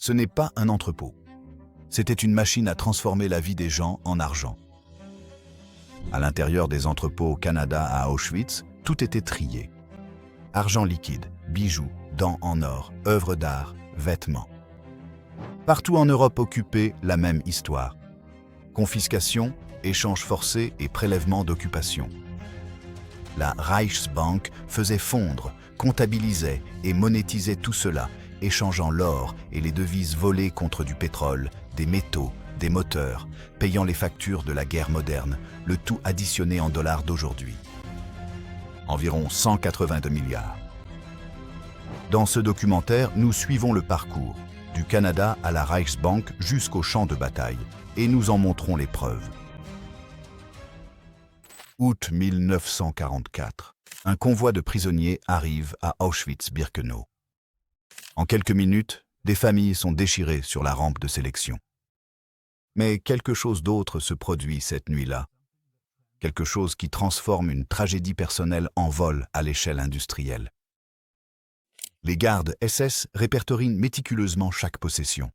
Ce n'est pas un entrepôt. C'était une machine à transformer la vie des gens en argent. À l'intérieur des entrepôts au Canada à Auschwitz, tout était trié. Argent liquide, bijoux, dents en or, œuvres d'art, vêtements. Partout en Europe occupée, la même histoire. Confiscation, échanges forcés et prélèvements d'occupation. La Reichsbank faisait fondre, comptabilisait et monétisait tout cela, échangeant l'or et les devises volées contre du pétrole, des métaux, des moteurs, payant les factures de la guerre moderne, le tout additionné en dollars d'aujourd'hui. Environ 182 milliards. Dans ce documentaire, nous suivons le parcours, du Canada à la Reichsbank jusqu'au champ de bataille, et nous en montrons les preuves. Août 1944. Un convoi de prisonniers arrive à Auschwitz-Birkenau. En quelques minutes, des familles sont déchirées sur la rampe de sélection. Mais quelque chose d'autre se produit cette nuit-là. Quelque chose qui transforme une tragédie personnelle en vol à l'échelle industrielle. Les gardes SS répertorient méticuleusement chaque possession.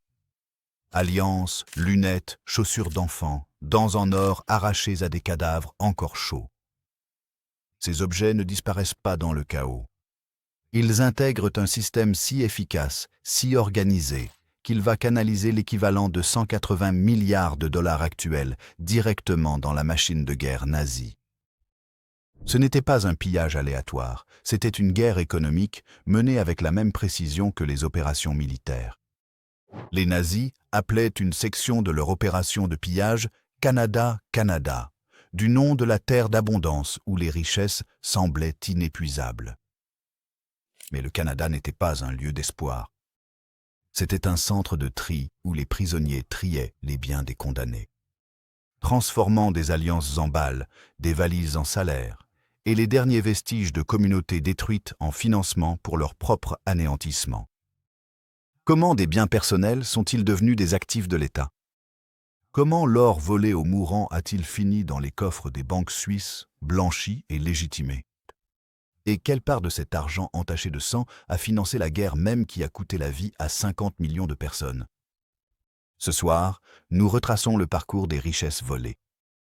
Alliances, lunettes, chaussures d'enfants, dents en or arrachées à des cadavres encore chauds. Ces objets ne disparaissent pas dans le chaos. Ils intègrent un système si efficace, si organisé, qu'il va canaliser l'équivalent de 180 milliards de dollars actuels directement dans la machine de guerre nazie. Ce n'était pas un pillage aléatoire, c'était une guerre économique menée avec la même précision que les opérations militaires. Les nazis appelaient une section de leur opération de pillage « Canada, du nom de la terre d'abondance où les richesses semblaient inépuisables. Mais le Canada n'était pas un lieu d'espoir. C'était un centre de tri où les prisonniers triaient les biens des condamnés, transformant des alliances en balles, des valises en salaires, et les derniers vestiges de communautés détruites en financement pour leur propre anéantissement. Comment des biens personnels sont-ils devenus des actifs de l'État? Comment l'or volé aux mourants a-t-il fini dans les coffres des banques suisses, blanchi et légitimé? Et quelle part de cet argent entaché de sang a financé la guerre même qui a coûté la vie à 50 millions de personnes? Ce soir, nous retraçons le parcours des richesses volées.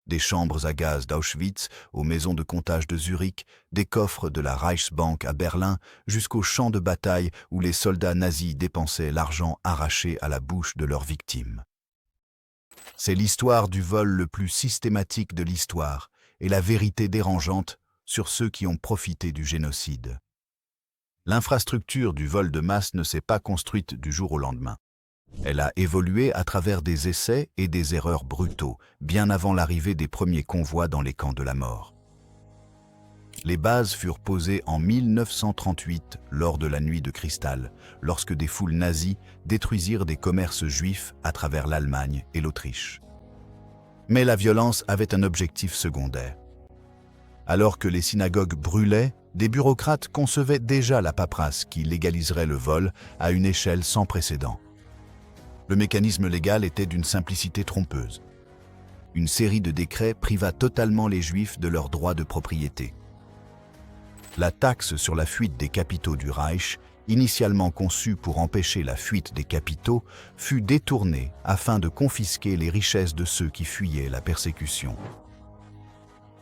Des chambres à gaz d'Auschwitz aux maisons de comptage de Zurich, des coffres de la Reichsbank à Berlin, jusqu'aux champs de bataille où les soldats nazis dépensaient l'argent arraché à la bouche de leurs victimes. C'est l'histoire du vol le plus systématique de l'histoire et la vérité dérangeante sur ceux qui ont profité du génocide. L'infrastructure du vol de masse ne s'est pas construite du jour au lendemain. Elle a évolué à travers des essais et des erreurs brutaux, bien avant l'arrivée des premiers convois dans les camps de la mort. Les bases furent posées en 1938 lors de la Nuit de Cristal, lorsque des foules nazies détruisirent des commerces juifs à travers l'Allemagne et l'Autriche. Mais la violence avait un objectif secondaire. Alors que les synagogues brûlaient, des bureaucrates concevaient déjà la paperasse qui légaliserait le vol à une échelle sans précédent. Le mécanisme légal était d'une simplicité trompeuse. Une série de décrets priva totalement les Juifs de leurs droits de propriété. La taxe sur la fuite des capitaux du Reich, initialement conçue pour empêcher la fuite des capitaux, fut détournée afin de confisquer les richesses de ceux qui fuyaient la persécution.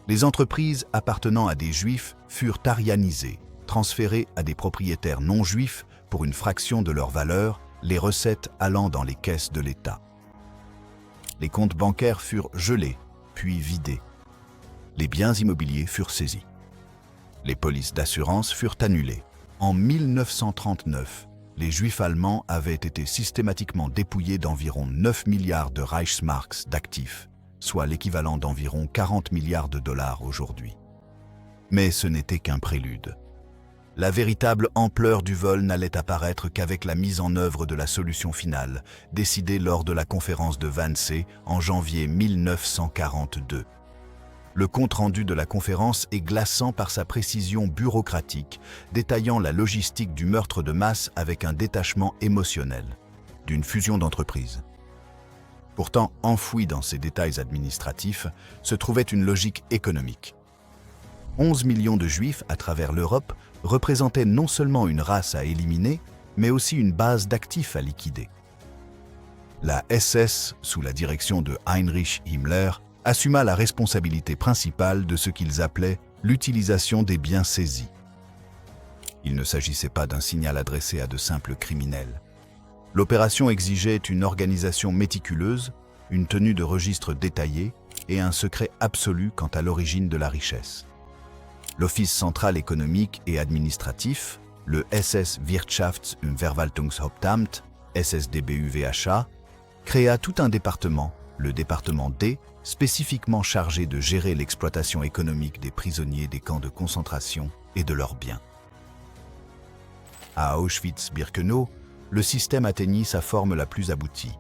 Les entreprises appartenant à des Juifs furent arianisées, transférées à des propriétaires non juifs pour une fraction de leur valeur, les recettes allant dans les caisses de l'État. Les comptes bancaires furent gelés, puis vidés. Les biens immobiliers furent saisis. Les polices d'assurance furent annulées. En 1939, les Juifs allemands avaient été systématiquement dépouillés d'environ 9 milliards de Reichsmarks d'actifs, soit l'équivalent d'environ 40 milliards de dollars aujourd'hui. Mais ce n'était qu'un prélude. La véritable ampleur du vol n'allait apparaître qu'avec la mise en œuvre de la solution finale, décidée lors de la conférence de Wannsee en janvier 1942. Le compte-rendu de la conférence est glaçant par sa précision bureaucratique, détaillant la logistique du meurtre de masse avec un détachement émotionnel, d'une fusion d'entreprises. Pourtant, enfouie dans ces détails administratifs, se trouvait une logique économique. 11 millions de Juifs à travers l'Europe représentaient non seulement une race à éliminer, mais aussi une base d'actifs à liquider. La SS, sous la direction de Heinrich Himmler, assuma la responsabilité principale de ce qu'ils appelaient l'utilisation des biens saisis. Il ne s'agissait pas d'un signal adressé à de simples criminels. L'opération exigeait une organisation méticuleuse, une tenue de registre détaillée et un secret absolu quant à l'origine de la richesse. L'Office central économique et administratif, le SS Wirtschafts- und Verwaltungshauptamt, SSDBUVHA, créa tout un département, le département D, spécifiquement chargé de gérer l'exploitation économique des prisonniers des camps de concentration et de leurs biens. À Auschwitz-Birkenau, le système atteignit sa forme la plus aboutie.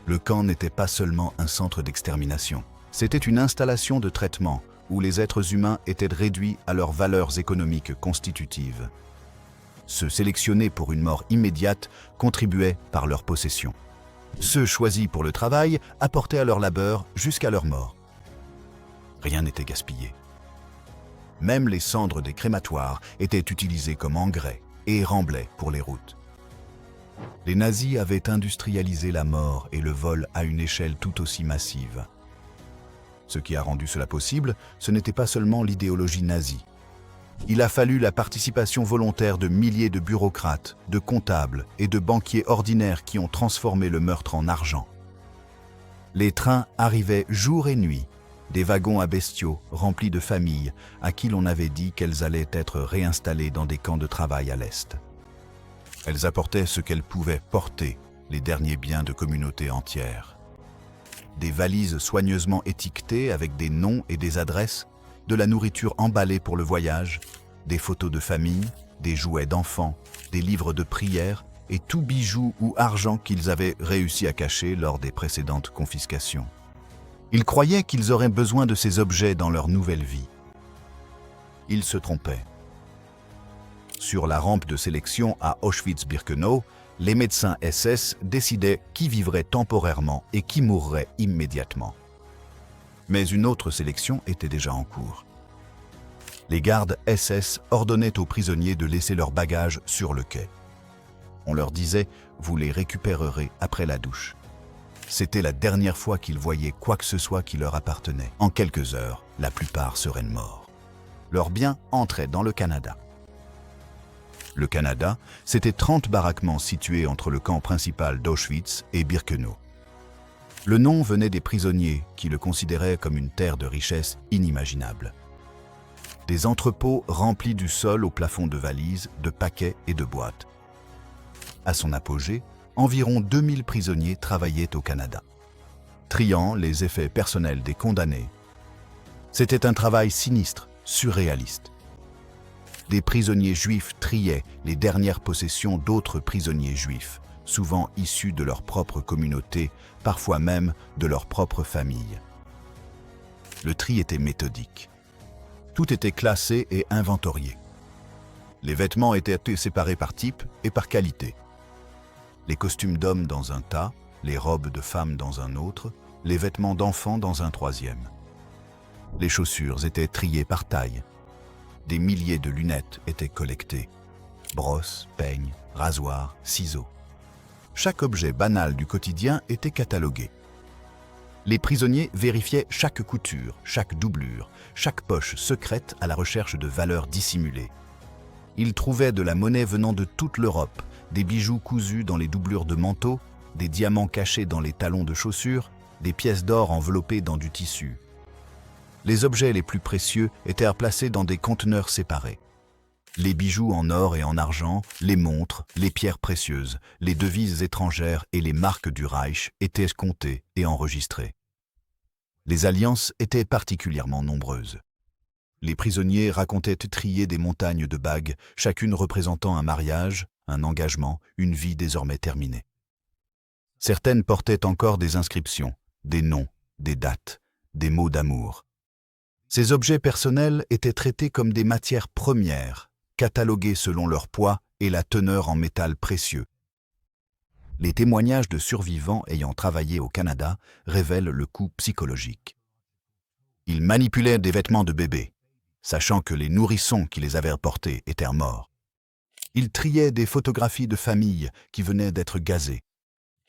Le camp n'était pas seulement un centre d'extermination, c'était une installation de traitement où les êtres humains étaient réduits à leurs valeurs économiques constitutives. Ceux sélectionnés pour une mort immédiate contribuaient par leur possession. Ceux choisis pour le travail apportaient à leur labeur jusqu'à leur mort. Rien n'était gaspillé. Même les cendres des crématoires étaient utilisées comme engrais et remblais pour les routes. Les nazis avaient industrialisé la mort et le vol à une échelle tout aussi massive. Ce qui a rendu cela possible, ce n'était pas seulement l'idéologie nazie. Il a fallu la participation volontaire de milliers de bureaucrates, de comptables et de banquiers ordinaires qui ont transformé le meurtre en argent. Les trains arrivaient jour et nuit, des wagons à bestiaux remplis de familles à qui l'on avait dit qu'elles allaient être réinstallées dans des camps de travail à l'Est. Elles apportaient ce qu'elles pouvaient porter, les derniers biens de communautés entières. Des valises soigneusement étiquetées avec des noms et des adresses, de la nourriture emballée pour le voyage, des photos de famille, des jouets d'enfants, des livres de prière et tout bijou ou argent qu'ils avaient réussi à cacher lors des précédentes confiscations. Ils croyaient qu'ils auraient besoin de ces objets dans leur nouvelle vie. Ils se trompaient. Sur la rampe de sélection à Auschwitz-Birkenau, les médecins SS décidaient qui vivrait temporairement et qui mourrait immédiatement. Mais une autre sélection était déjà en cours. Les gardes SS ordonnaient aux prisonniers de laisser leurs bagages sur le quai. On leur disait « vous les récupérerez après la douche ». C'était la dernière fois qu'ils voyaient quoi que ce soit qui leur appartenait. En quelques heures, la plupart seraient morts. Leurs biens entraient dans le Canada. Le Canada, c'était 30 baraquements situés entre le camp principal d'Auschwitz et Birkenau. Le nom venait des prisonniers qui le considéraient comme une terre de richesse inimaginable. Des entrepôts remplis du sol au plafond de valises, de paquets et de boîtes. À son apogée, environ 2000 prisonniers travaillaient au Canada, triant les effets personnels des condamnés. C'était un travail sinistre, surréaliste. Des prisonniers juifs triaient les dernières possessions d'autres prisonniers juifs, souvent issus de leur propre communauté, parfois même de leur propre famille. Le tri était méthodique. Tout était classé et inventorié. Les vêtements étaient séparés par type et par qualité. Les costumes d'hommes dans un tas, les robes de femmes dans un autre, les vêtements d'enfants dans un troisième. Les chaussures étaient triées par taille. Des milliers de lunettes étaient collectées. Brosses, peignes, rasoirs, ciseaux. Chaque objet banal du quotidien était catalogué. Les prisonniers vérifiaient chaque couture, chaque doublure, chaque poche secrète à la recherche de valeurs dissimulées. Ils trouvaient de la monnaie venant de toute l'Europe, des bijoux cousus dans les doublures de manteaux, des diamants cachés dans les talons de chaussures, des pièces d'or enveloppées dans du tissu. Les objets les plus précieux étaient placés dans des conteneurs séparés. Les bijoux en or et en argent, les montres, les pierres précieuses, les devises étrangères et les marques du Reich étaient comptés et enregistrés. Les alliances étaient particulièrement nombreuses. Les prisonniers racontaient trier des montagnes de bagues, chacune représentant un mariage, un engagement, une vie désormais terminée. Certaines portaient encore des inscriptions, des noms, des dates, des mots d'amour. Ces objets personnels étaient traités comme des matières premières, catalogués selon leur poids et la teneur en métal précieux. Les témoignages de survivants ayant travaillé au Canada révèlent le coût psychologique. Ils manipulaient des vêtements de bébés, sachant que les nourrissons qui les avaient portés étaient morts. Ils triaient des photographies de familles qui venaient d'être gazées.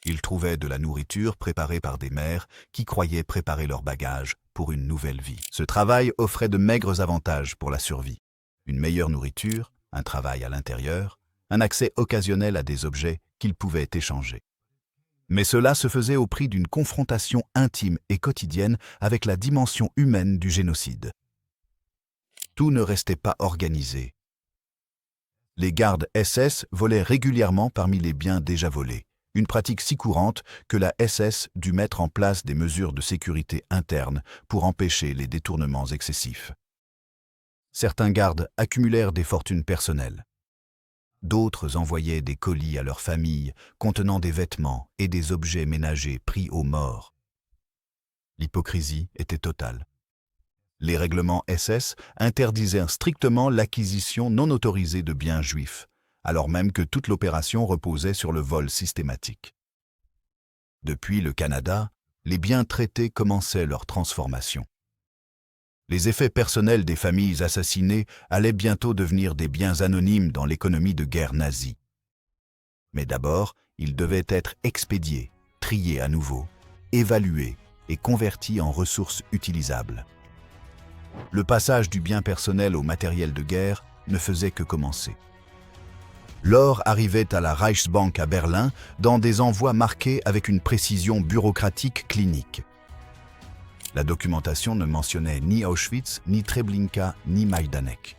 Ils trouvaient de la nourriture préparée par des mères qui croyaient préparer leurs bagages pour une nouvelle vie. Ce travail offrait de maigres avantages pour la survie. Une meilleure nourriture, un travail à l'intérieur, un accès occasionnel à des objets qu'ils pouvaient échanger. Mais cela se faisait au prix d'une confrontation intime et quotidienne avec la dimension humaine du génocide. Tout ne restait pas organisé. Les gardes SS volaient régulièrement parmi les biens déjà volés, une pratique si courante que la SS dut mettre en place des mesures de sécurité interne pour empêcher les détournements excessifs. Certains gardes accumulèrent des fortunes personnelles. D'autres envoyaient des colis à leurs familles contenant des vêtements et des objets ménagers pris aux morts. L'hypocrisie était totale. Les règlements SS interdisaient strictement l'acquisition non autorisée de biens juifs, alors même que toute l'opération reposait sur le vol systématique. Depuis le Canada, les biens traités commençaient leur transformation. Les effets personnels des familles assassinées allaient bientôt devenir des biens anonymes dans l'économie de guerre nazie. Mais d'abord, ils devaient être expédiés, triés à nouveau, évalués et convertis en ressources utilisables. Le passage du bien personnel au matériel de guerre ne faisait que commencer. L'or arrivait à la Reichsbank à Berlin dans des envois marqués avec une précision bureaucratique clinique. La documentation ne mentionnait ni Auschwitz, ni Treblinka, ni Majdanek.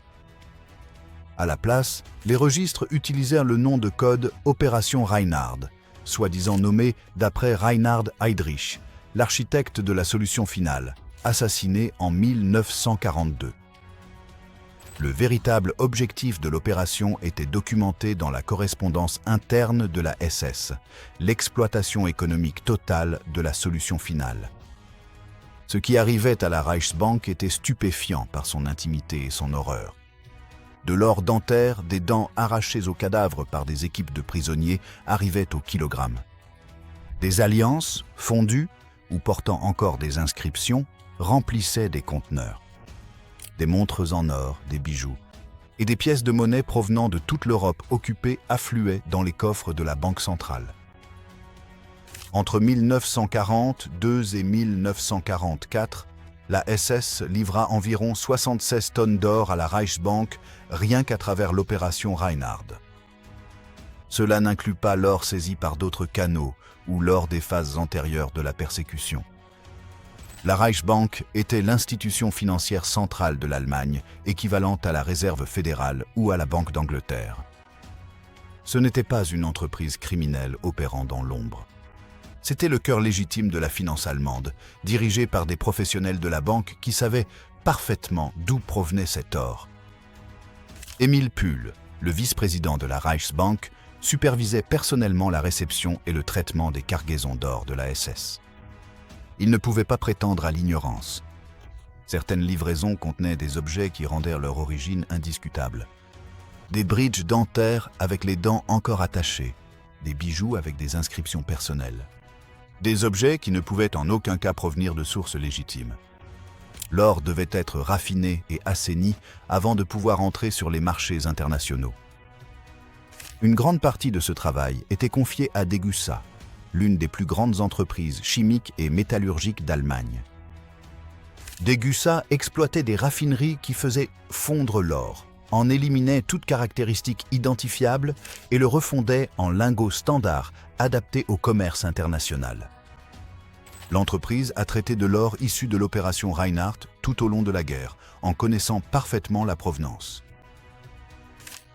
À la place, les registres utilisèrent le nom de code Opération Reinhard, soi-disant nommé d'après Reinhard Heydrich, l'architecte de la solution finale, assassiné en 1942. Le véritable objectif de l'opération était documenté dans la correspondance interne de la SS, l'exploitation économique totale de la solution finale. Ce qui arrivait à la Reichsbank était stupéfiant par son intimité et son horreur. De l'or dentaire, des dents arrachées aux cadavres par des équipes de prisonniers arrivaient au kilogramme. Des alliances, fondues ou portant encore des inscriptions, remplissaient des conteneurs. Des montres en or, des bijoux et des pièces de monnaie provenant de toute l'Europe occupée affluaient dans les coffres de la Banque centrale. Entre 1942 et 1944, la SS livra environ 76 tonnes d'or à la Reichsbank rien qu'à travers l'opération Reinhard. Cela n'inclut pas l'or saisi par d'autres canaux ou l'or des phases antérieures de la persécution. La Reichsbank était l'institution financière centrale de l'Allemagne, équivalente à la Réserve fédérale ou à la Banque d'Angleterre. Ce n'était pas une entreprise criminelle opérant dans l'ombre. C'était le cœur légitime de la finance allemande, dirigé par des professionnels de la banque qui savaient parfaitement d'où provenait cet or. Emil Puhl, le vice-président de la Reichsbank, supervisait personnellement la réception et le traitement des cargaisons d'or de la SS. Il ne pouvait pas prétendre à l'ignorance. Certaines livraisons contenaient des objets qui rendèrent leur origine indiscutable. Des bridges dentaires avec les dents encore attachées, des bijoux avec des inscriptions personnelles. Des objets qui ne pouvaient en aucun cas provenir de sources légitimes. L'or devait être raffiné et assaini avant de pouvoir entrer sur les marchés internationaux. Une grande partie de ce travail était confiée à Degussa, l'une des plus grandes entreprises chimiques et métallurgiques d'Allemagne. Degussa exploitait des raffineries qui faisaient fondre l'or, en éliminaient toute caractéristique identifiable et le refondaient en lingots standards adaptés au commerce international. L'entreprise a traité de l'or issu de l'opération Reinhard tout au long de la guerre, en connaissant parfaitement la provenance.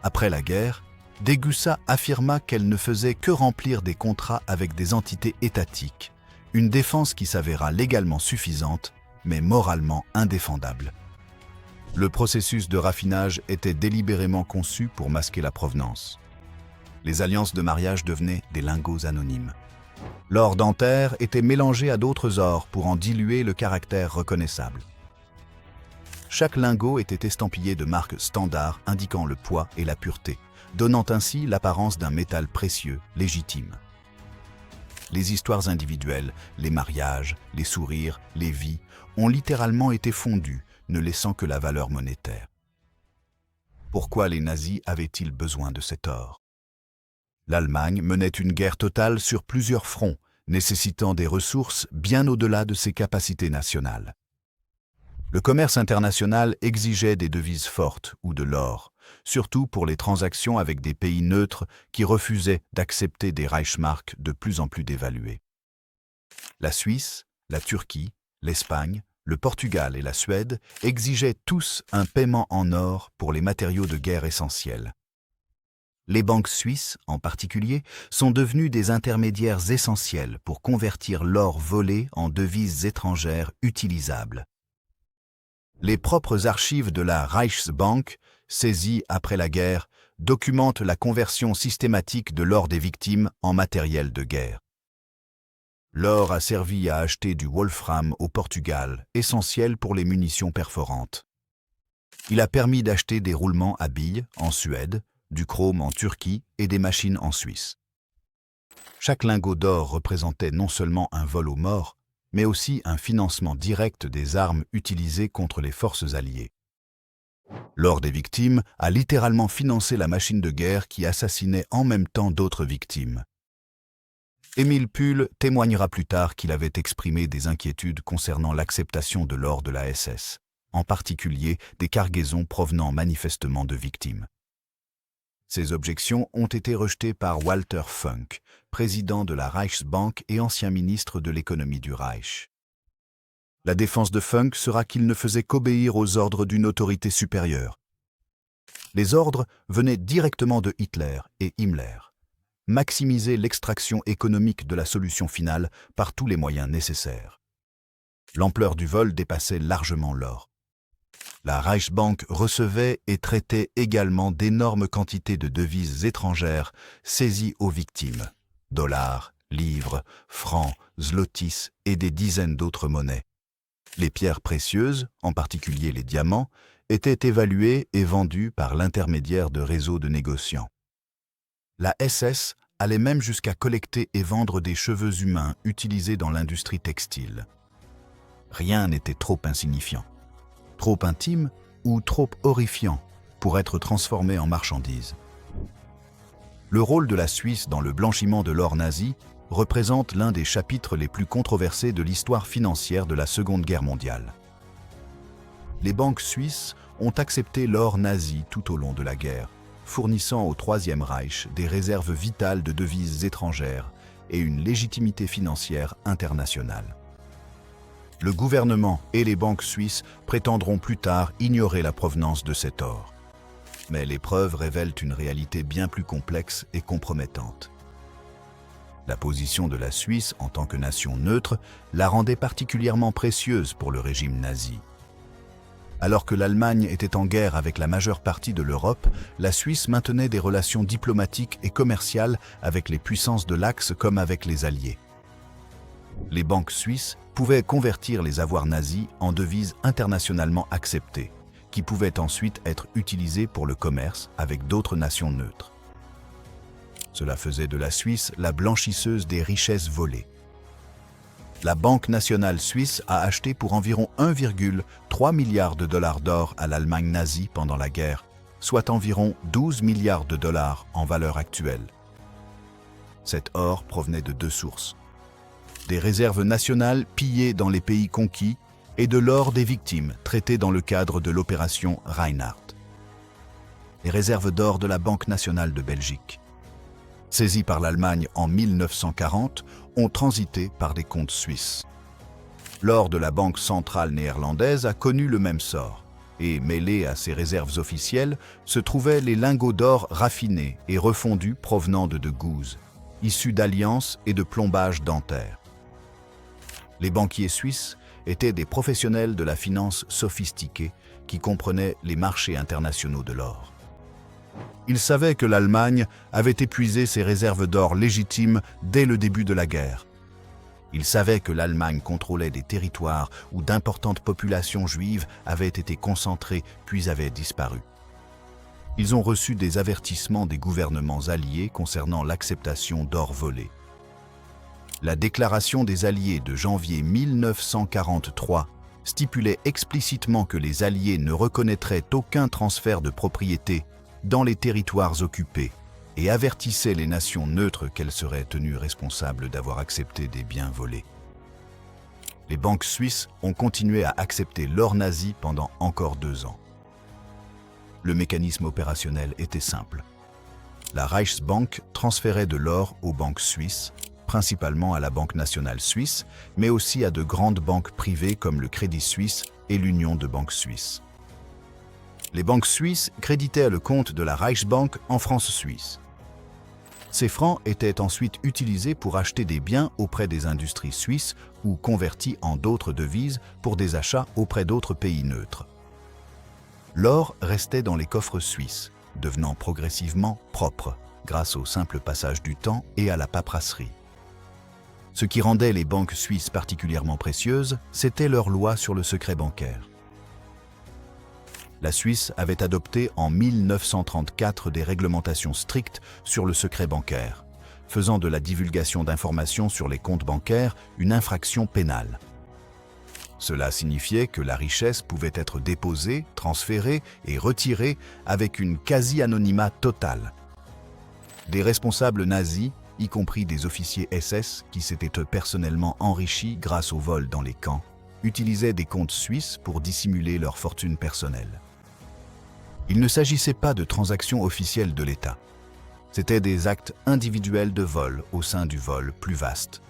Après la guerre, Degussa affirma qu'elle ne faisait que remplir des contrats avec des entités étatiques, une défense qui s'avéra légalement suffisante, mais moralement indéfendable. Le processus de raffinage était délibérément conçu pour masquer la provenance. Les alliances de mariage devenaient des lingots anonymes. L'or dentaire était mélangé à d'autres ors pour en diluer le caractère reconnaissable. Chaque lingot était estampillé de marques standards indiquant le poids et la pureté, donnant ainsi l'apparence d'un métal précieux, légitime. Les histoires individuelles, les mariages, les sourires, les vies, ont littéralement été fondues, ne laissant que la valeur monétaire. Pourquoi les nazis avaient-ils besoin de cet or ? L'Allemagne menait une guerre totale sur plusieurs fronts, nécessitant des ressources bien au-delà de ses capacités nationales. Le commerce international exigeait des devises fortes ou de l'or, surtout pour les transactions avec des pays neutres qui refusaient d'accepter des Reichsmarks de plus en plus dévaluées. La Suisse, la Turquie, l'Espagne, le Portugal et la Suède exigeaient tous un paiement en or pour les matériaux de guerre essentiels. Les banques suisses, en particulier, sont devenues des intermédiaires essentiels pour convertir l'or volé en devises étrangères utilisables. Les propres archives de la Reichsbank, saisies après la guerre, documentent la conversion systématique de l'or des victimes en matériel de guerre. L'or a servi à acheter du wolfram au Portugal, essentiel pour les munitions perforantes. Il a permis d'acheter des roulements à billes en Suède, du chrome en Turquie et des machines en Suisse. Chaque lingot d'or représentait non seulement un vol aux morts, mais aussi un financement direct des armes utilisées contre les forces alliées. L'or des victimes a littéralement financé la machine de guerre qui assassinait en même temps d'autres victimes. Émile Puhl témoignera plus tard qu'il avait exprimé des inquiétudes concernant l'acceptation de l'or de la SS, en particulier des cargaisons provenant manifestement de victimes. Ces objections ont été rejetées par Walter Funk, président de la Reichsbank et ancien ministre de l'économie du Reich. La défense de Funk sera qu'il ne faisait qu'obéir aux ordres d'une autorité supérieure. Les ordres venaient directement de Hitler et Himmler. Maximiser l'extraction économique de la solution finale par tous les moyens nécessaires. L'ampleur du vol dépassait largement l'or. La Reichsbank recevait et traitait également d'énormes quantités de devises étrangères saisies aux victimes, dollars, livres, francs, zlotys et des dizaines d'autres monnaies. Les pierres précieuses, en particulier les diamants, étaient évaluées et vendues par l'intermédiaire de réseaux de négociants. La SS allait même jusqu'à collecter et vendre des cheveux humains utilisés dans l'industrie textile. Rien n'était trop insignifiant, trop intime ou trop horrifiant pour être transformé en marchandise. Le rôle de la Suisse dans le blanchiment de l'or nazi représente l'un des chapitres les plus controversés de l'histoire financière de la Seconde Guerre mondiale. Les banques suisses ont accepté l'or nazi tout au long de la guerre, fournissant au Troisième Reich des réserves vitales de devises étrangères et une légitimité financière internationale. Le gouvernement et les banques suisses prétendront plus tard ignorer la provenance de cet or. Mais les preuves révèlent une réalité bien plus complexe et compromettante. La position de la Suisse en tant que nation neutre la rendait particulièrement précieuse pour le régime nazi. Alors que l'Allemagne était en guerre avec la majeure partie de l'Europe, la Suisse maintenait des relations diplomatiques et commerciales avec les puissances de l'Axe comme avec les Alliés. Les banques suisses pouvaient convertir les avoirs nazis en devises internationalement acceptées, qui pouvaient ensuite être utilisées pour le commerce avec d'autres nations neutres. Cela faisait de la Suisse la blanchisseuse des richesses volées. La Banque nationale suisse a acheté pour environ 1,3 milliard de dollars d'or à l'Allemagne nazie pendant la guerre, soit environ 12 milliards de dollars en valeur actuelle. Cet or provenait de deux sources: des réserves nationales pillées dans les pays conquis et de l'or des victimes traitées dans le cadre de l'opération Reinhardt. Les réserves d'or de la Banque nationale de Belgique, saisies par l'Allemagne en 1940, ont transité par des comptes suisses. L'or de la Banque centrale néerlandaise a connu le même sort, et mêlés à ces réserves officielles se trouvaient les lingots d'or raffinés et refondus provenant de Goose, issus d'alliances et de plombages dentaires. Les banquiers suisses étaient des professionnels de la finance sophistiquée qui comprenaient les marchés internationaux de l'or. Ils savaient que l'Allemagne avait épuisé ses réserves d'or légitimes dès le début de la guerre. Ils savaient que l'Allemagne contrôlait des territoires où d'importantes populations juives avaient été concentrées puis avaient disparu. Ils ont reçu des avertissements des gouvernements alliés concernant l'acceptation d'or volé. La déclaration des Alliés de janvier 1943 stipulait explicitement que les Alliés ne reconnaîtraient aucun transfert de propriété dans les territoires occupés, et avertissait les nations neutres qu'elles seraient tenues responsables d'avoir accepté des biens volés. Les banques suisses ont continué à accepter l'or nazi pendant encore 2 ans. Le mécanisme opérationnel était simple. La Reichsbank transférait de l'or aux banques suisses, principalement à la Banque nationale suisse, mais aussi à de grandes banques privées comme le Crédit Suisse et l'Union de banques suisses. Les banques suisses créditaient le compte de la Reichsbank en francs suisses. Ces francs étaient ensuite utilisés pour acheter des biens auprès des industries suisses ou convertis en d'autres devises pour des achats auprès d'autres pays neutres. L'or restait dans les coffres suisses, devenant progressivement propre grâce au simple passage du temps et à la paperasserie. Ce qui rendait les banques suisses particulièrement précieuses, c'était leur loi sur le secret bancaire. La Suisse avait adopté en 1934 des réglementations strictes sur le secret bancaire, faisant de la divulgation d'informations sur les comptes bancaires une infraction pénale. Cela signifiait que la richesse pouvait être déposée, transférée et retirée avec une quasi-anonymat totale. Des responsables nazis, y compris des officiers SS qui s'étaient personnellement enrichis grâce au vol dans les camps, utilisaient des comptes suisses pour dissimuler leur fortune personnelle. Il ne s'agissait pas de transactions officielles de l'État. C'étaient des actes individuels de vol au sein du vol plus vaste.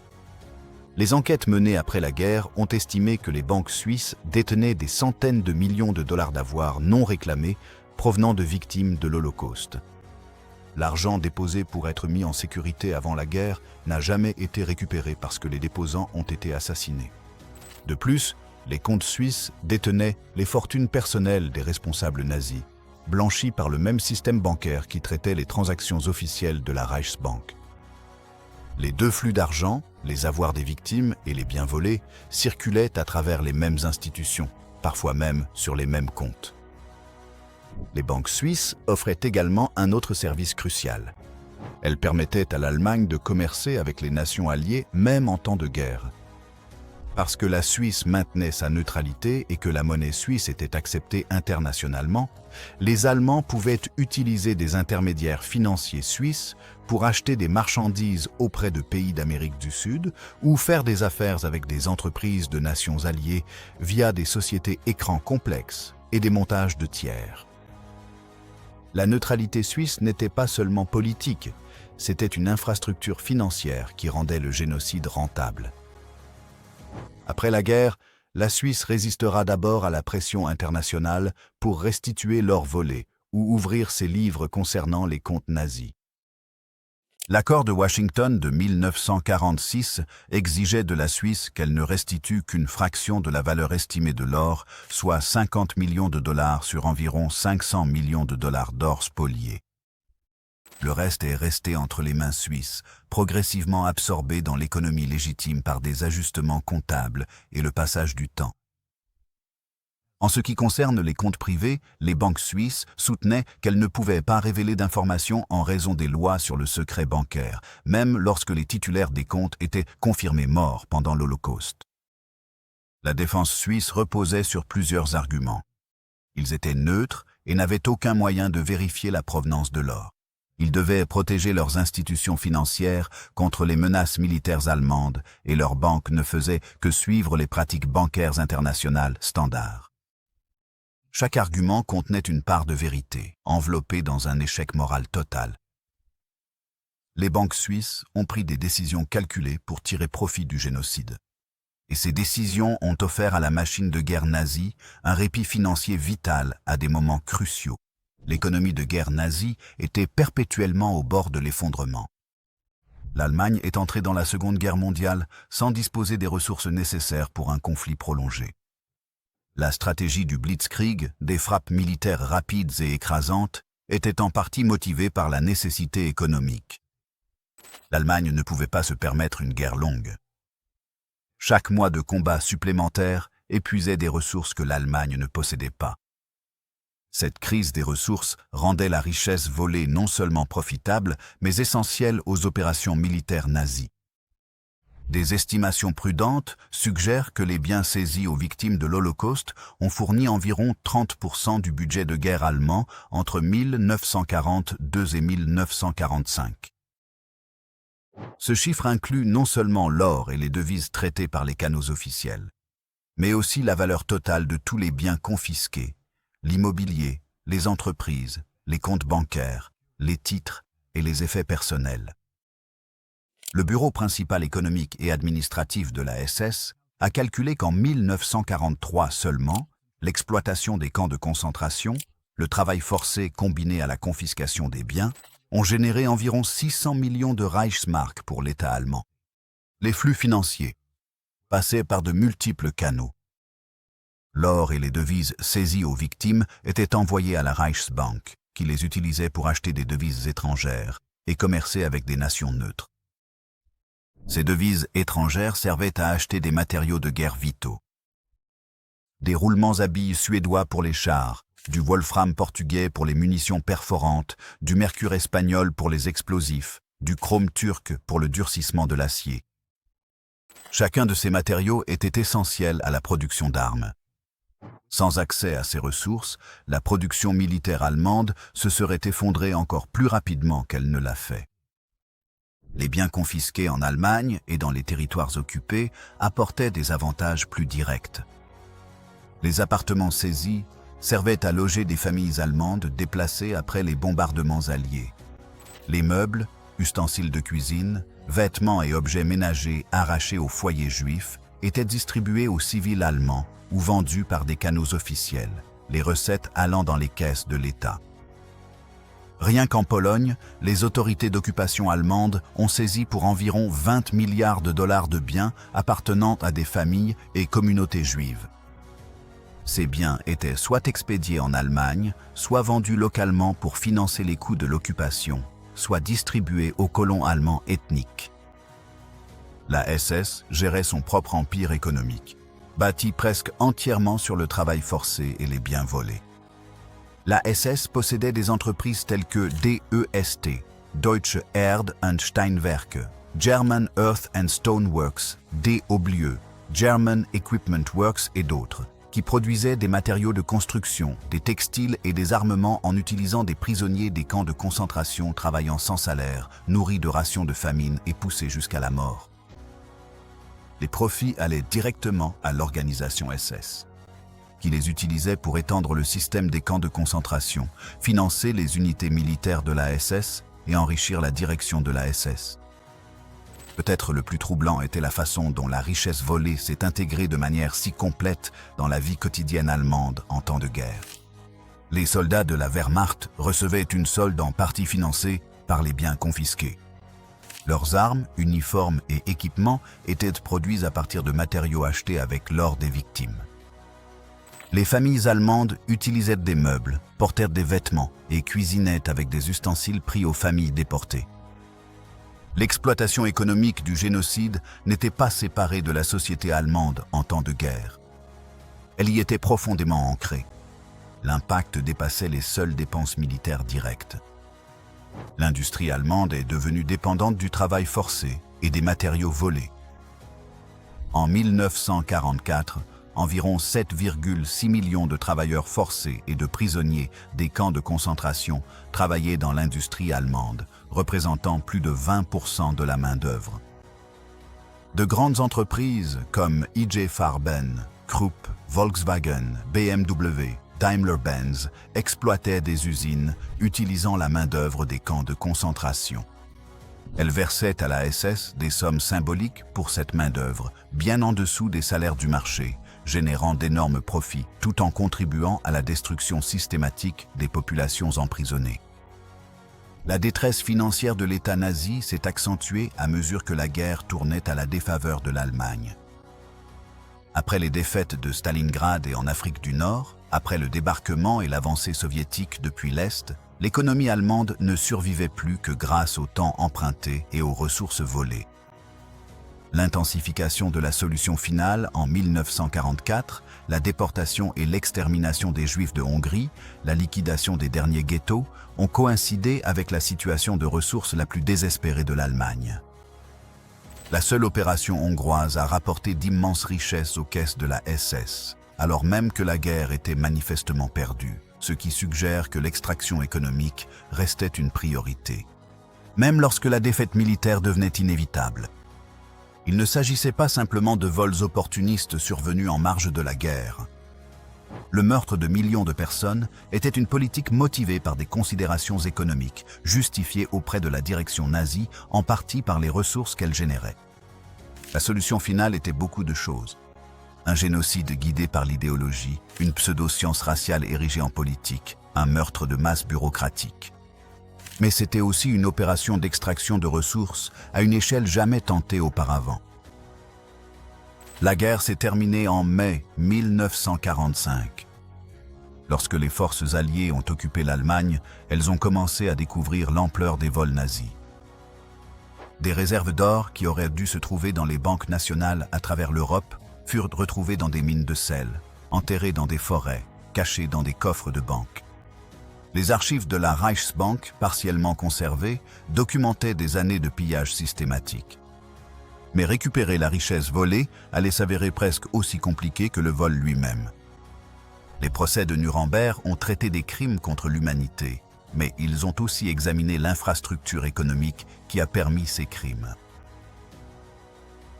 Les enquêtes menées après la guerre ont estimé que les banques suisses détenaient des centaines de millions de dollars d'avoirs non réclamés provenant de victimes de l'Holocauste. L'argent déposé pour être mis en sécurité avant la guerre n'a jamais été récupéré parce que les déposants ont été assassinés. De plus, les comptes suisses détenaient les fortunes personnelles des responsables nazis, blanchies par le même système bancaire qui traitait les transactions officielles de la Reichsbank. Les deux flux d'argent, les avoirs des victimes et les biens volés, circulaient à travers les mêmes institutions, parfois même sur les mêmes comptes. Les banques suisses offraient également un autre service crucial. Elles permettaient à l'Allemagne de commercer avec les nations alliées même en temps de guerre. Parce que la Suisse maintenait sa neutralité et que la monnaie suisse était acceptée internationalement, les Allemands pouvaient utiliser des intermédiaires financiers suisses pour acheter des marchandises auprès de pays d'Amérique du Sud ou faire des affaires avec des entreprises de nations alliées via des sociétés écrans complexes et des montages de tiers. La neutralité suisse n'était pas seulement politique, c'était une infrastructure financière qui rendait le génocide rentable. Après la guerre, la Suisse résistera d'abord à la pression internationale pour restituer l'or volé ou ouvrir ses livres concernant les comptes nazis. L'accord de Washington de 1946 exigeait de la Suisse qu'elle ne restitue qu'une fraction de la valeur estimée de l'or, soit 50 millions de dollars sur environ 500 millions de dollars d'or spoliés. Le reste est resté entre les mains suisses, progressivement absorbé dans l'économie légitime par des ajustements comptables et le passage du temps. En ce qui concerne les comptes privés, les banques suisses soutenaient qu'elles ne pouvaient pas révéler d'informations en raison des lois sur le secret bancaire, même lorsque les titulaires des comptes étaient confirmés morts pendant l'Holocauste. La défense suisse reposait sur plusieurs arguments. Ils étaient neutres et n'avaient aucun moyen de vérifier la provenance de l'or. Ils devaient protéger leurs institutions financières contre les menaces militaires allemandes et leurs banques ne faisaient que suivre les pratiques bancaires internationales standards. Chaque argument contenait une part de vérité, enveloppée dans un échec moral total. Les banques suisses ont pris des décisions calculées pour tirer profit du génocide. Et ces décisions ont offert à la machine de guerre nazie un répit financier vital à des moments cruciaux. L'économie de guerre nazie était perpétuellement au bord de l'effondrement. L'Allemagne est entrée dans la Seconde Guerre mondiale sans disposer des ressources nécessaires pour un conflit prolongé. La stratégie du Blitzkrieg, des frappes militaires rapides et écrasantes, était en partie motivée par la nécessité économique. L'Allemagne ne pouvait pas se permettre une guerre longue. Chaque mois de combat supplémentaire épuisait des ressources que l'Allemagne ne possédait pas. Cette crise des ressources rendait la richesse volée non seulement profitable, mais essentielle aux opérations militaires nazies. Des estimations prudentes suggèrent que les biens saisis aux victimes de l'Holocauste ont fourni environ 30% du budget de guerre allemand entre 1942 et 1945. Ce chiffre inclut non seulement l'or et les devises traitées par les canaux officiels, mais aussi la valeur totale de tous les biens confisqués, l'immobilier, les entreprises, les comptes bancaires, les titres et les effets personnels. Le Bureau principal économique et administratif de la SS a calculé qu'en 1943 seulement, l'exploitation des camps de concentration, le travail forcé combiné à la confiscation des biens, ont généré environ 600 millions de Reichsmark pour l'État allemand. Les flux financiers passaient par de multiples canaux. L'or et les devises saisies aux victimes étaient envoyés à la Reichsbank, qui les utilisait pour acheter des devises étrangères et commercer avec des nations neutres. Ces devises étrangères servaient à acheter des matériaux de guerre vitaux. Des roulements à billes suédois pour les chars, du wolfram portugais pour les munitions perforantes, du mercure espagnol pour les explosifs, du chrome turc pour le durcissement de l'acier. Chacun de ces matériaux était essentiel à la production d'armes. Sans accès à ces ressources, la production militaire allemande se serait effondrée encore plus rapidement qu'elle ne l'a fait. Les biens confisqués en Allemagne et dans les territoires occupés apportaient des avantages plus directs. Les appartements saisis servaient à loger des familles allemandes déplacées après les bombardements alliés. Les meubles, ustensiles de cuisine, vêtements et objets ménagers arrachés aux foyers juifs étaient distribués aux civils allemands ou vendus par des canaux officiels, les recettes allant dans les caisses de l'État. Rien qu'en Pologne, les autorités d'occupation allemandes ont saisi pour environ 20 milliards de dollars de biens appartenant à des familles et communautés juives. Ces biens étaient soit expédiés en Allemagne, soit vendus localement pour financer les coûts de l'occupation, soit distribués aux colons allemands ethniques. La SS gérait son propre empire économique, bâti presque entièrement sur le travail forcé et les biens volés. La SS possédait des entreprises telles que DEST, Deutsche Erd- und Steinwerke, German Earth and Stone Works, DOBLIE, German Equipment Works et d'autres, qui produisaient des matériaux de construction, des textiles et des armements en utilisant des prisonniers des camps de concentration travaillant sans salaire, nourris de rations de famine et poussés jusqu'à la mort. Les profits allaient directement à l'organisation SS, qui les utilisait pour étendre le système des camps de concentration, financer les unités militaires de la SS et enrichir la direction de la SS. Peut-être le plus troublant était la façon dont la richesse volée s'est intégrée de manière si complète dans la vie quotidienne allemande en temps de guerre. Les soldats de la Wehrmacht recevaient une solde en partie financée par les biens confisqués. Leurs armes, uniformes et équipements étaient produits à partir de matériaux achetés avec l'or des victimes. Les familles allemandes utilisaient des meubles, portèrent des vêtements et cuisinaient avec des ustensiles pris aux familles déportées. L'exploitation économique du génocide n'était pas séparée de la société allemande en temps de guerre. Elle y était profondément ancrée. L'impact dépassait les seules dépenses militaires directes. L'industrie allemande est devenue dépendante du travail forcé et des matériaux volés. En 1944, environ 7,6 millions de travailleurs forcés et de prisonniers des camps de concentration travaillaient dans l'industrie allemande, représentant plus de 20% de la main-d'œuvre. De grandes entreprises comme IG Farben, Krupp, Volkswagen, BMW, Daimler-Benz exploitaient des usines utilisant la main-d'œuvre des camps de concentration. Elles versaient à la SS des sommes symboliques pour cette main-d'œuvre, bien en dessous des salaires du marché, générant d'énormes profits tout en contribuant à la destruction systématique des populations emprisonnées. La détresse financière de l'État nazi s'est accentuée à mesure que la guerre tournait à la défaveur de l'Allemagne. Après les défaites de Stalingrad et en Afrique du Nord, après le débarquement et l'avancée soviétique depuis l'Est, l'économie allemande ne survivait plus que grâce au temps emprunté et aux ressources volées. L'intensification de la solution finale en 1944, la déportation et l'extermination des Juifs de Hongrie, la liquidation des derniers ghettos, ont coïncidé avec la situation de ressources la plus désespérée de l'Allemagne. La seule opération hongroise a rapporté d'immenses richesses aux caisses de la SS, alors même que la guerre était manifestement perdue, ce qui suggère que l'extraction économique restait une priorité, même lorsque la défaite militaire devenait inévitable. Il ne s'agissait pas simplement de vols opportunistes survenus en marge de la guerre. Le meurtre de millions de personnes était une politique motivée par des considérations économiques, justifiées auprès de la direction nazie, en partie par les ressources qu'elle générait. La solution finale était beaucoup de choses. Un génocide guidé par l'idéologie, une pseudo-science raciale érigée en politique, un meurtre de masse bureaucratique. Mais c'était aussi une opération d'extraction de ressources à une échelle jamais tentée auparavant. La guerre s'est terminée en mai 1945. Lorsque les forces alliées ont occupé l'Allemagne, elles ont commencé à découvrir l'ampleur des vols nazis. Des réserves d'or qui auraient dû se trouver dans les banques nationales à travers l'Europe furent retrouvées dans des mines de sel, enterrées dans des forêts, cachées dans des coffres de banque. Les archives de la Reichsbank, partiellement conservées, documentaient des années de pillage systématique. Mais récupérer la richesse volée allait s'avérer presque aussi compliqué que le vol lui-même. Les procès de Nuremberg ont traité des crimes contre l'humanité, mais ils ont aussi examiné l'infrastructure économique qui a permis ces crimes.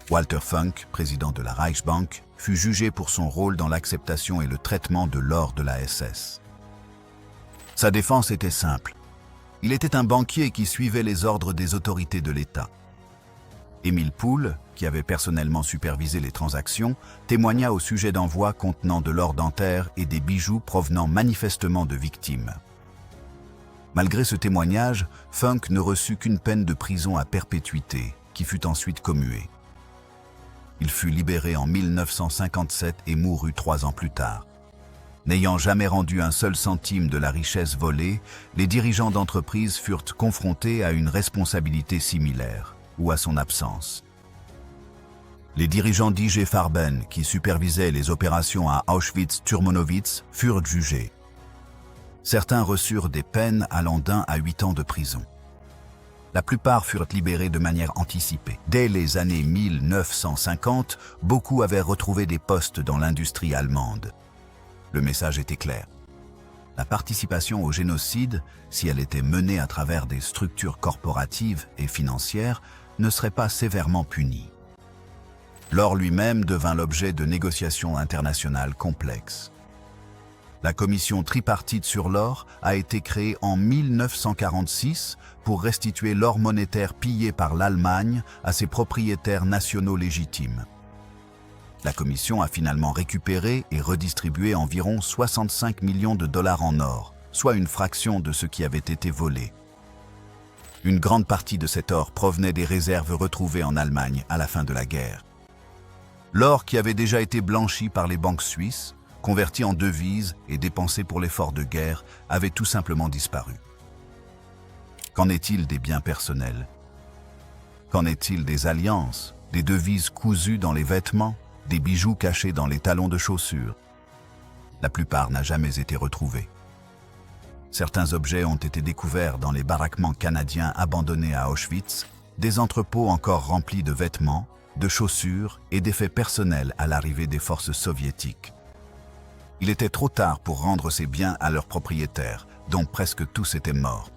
Walter Funk, président de la Reichsbank, fut jugé pour son rôle dans l'acceptation et le traitement de l'or de la SS. Sa défense était simple. Il était un banquier qui suivait les ordres des autorités de l'État. Émile Poul, qui avait personnellement supervisé les transactions, témoigna au sujet d'envois contenant de l'or dentaire et des bijoux provenant manifestement de victimes. Malgré ce témoignage, Funk ne reçut qu'une peine de prison à perpétuité, qui fut ensuite commuée. Il fut libéré en 1957 et mourut 3 ans plus tard. N'ayant jamais rendu un seul centime de la richesse volée, les dirigeants d'entreprise furent confrontés à une responsabilité similaire, ou à son absence. Les dirigeants d'IG Farben, qui supervisaient les opérations à Auschwitz-Turmonowitz, furent jugés. Certains reçurent des peines allant d'1 à 8 ans de prison. La plupart furent libérés de manière anticipée. Dès les années 1950, beaucoup avaient retrouvé des postes dans l'industrie allemande. Le message était clair. La participation au génocide, si elle était menée à travers des structures corporatives et financières, ne serait pas sévèrement punie. L'or lui-même devint l'objet de négociations internationales complexes. La commission tripartite sur l'or a été créée en 1946 pour restituer l'or monétaire pillé par l'Allemagne à ses propriétaires nationaux légitimes. La commission a finalement récupéré et redistribué environ 65 millions de dollars en or, soit une fraction de ce qui avait été volé. Une grande partie de cet or provenait des réserves retrouvées en Allemagne à la fin de la guerre. L'or qui avait déjà été blanchi par les banques suisses, converti en devises et dépensé pour l'effort de guerre, avait tout simplement disparu. Qu'en est-il des biens personnels? Qu'en est-il des alliances, des devises cousues dans les vêtements, des bijoux cachés dans les talons de chaussures? La plupart n'a jamais été retrouvée. Certains objets ont été découverts dans les baraquements canadiens abandonnés à Auschwitz, des entrepôts encore remplis de vêtements, de chaussures et d'effets personnels à l'arrivée des forces soviétiques. Il était trop tard pour rendre ces biens à leurs propriétaires, dont presque tous étaient morts.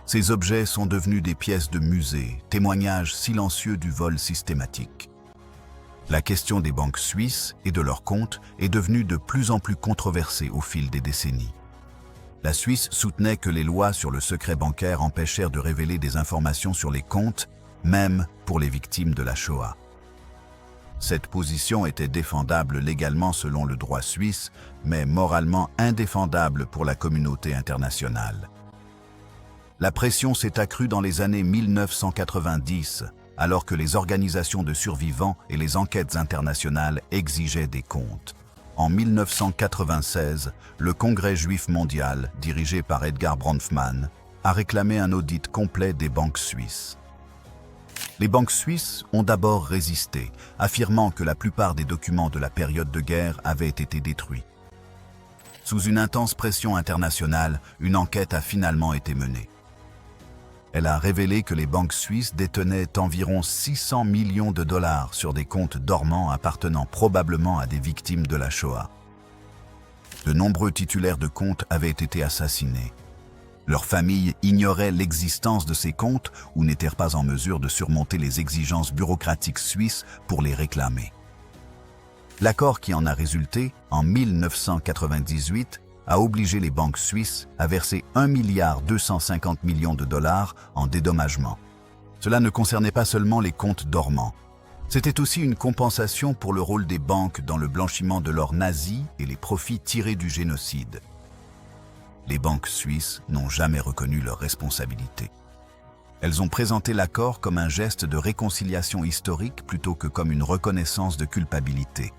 Ces objets sont devenus des pièces de musée, témoignages silencieux du vol systématique. La question des banques suisses et de leurs comptes est devenue de plus en plus controversée au fil des décennies. La Suisse soutenait que les lois sur le secret bancaire empêchèrent de révéler des informations sur les comptes, même pour les victimes de la Shoah. Cette position était défendable légalement selon le droit suisse, mais moralement indéfendable pour la communauté internationale. La pression s'est accrue dans les années 1990, alors que les organisations de survivants et les enquêtes internationales exigeaient des comptes. En 1996, le Congrès juif mondial, dirigé par Edgar Bronfman, a réclamé un audit complet des banques suisses. Les banques suisses ont d'abord résisté, affirmant que la plupart des documents de la période de guerre avaient été détruits. Sous une intense pression internationale, une enquête a finalement été menée. Elle a révélé que les banques suisses détenaient environ 600 millions de dollars sur des comptes dormants appartenant probablement à des victimes de la Shoah. De nombreux titulaires de comptes avaient été assassinés. Leurs familles ignoraient l'existence de ces comptes ou n'étaient pas en mesure de surmonter les exigences bureaucratiques suisses pour les réclamer. L'accord qui en a résulté, en 1998, a obligé les banques suisses à verser 1,250 milliard de dollars en dédommagement. Cela ne concernait pas seulement les comptes dormants. C'était aussi une compensation pour le rôle des banques dans le blanchiment de l'or nazi et les profits tirés du génocide. Les banques suisses n'ont jamais reconnu leurs responsabilités. Elles ont présenté l'accord comme un geste de réconciliation historique plutôt que comme une reconnaissance de culpabilité.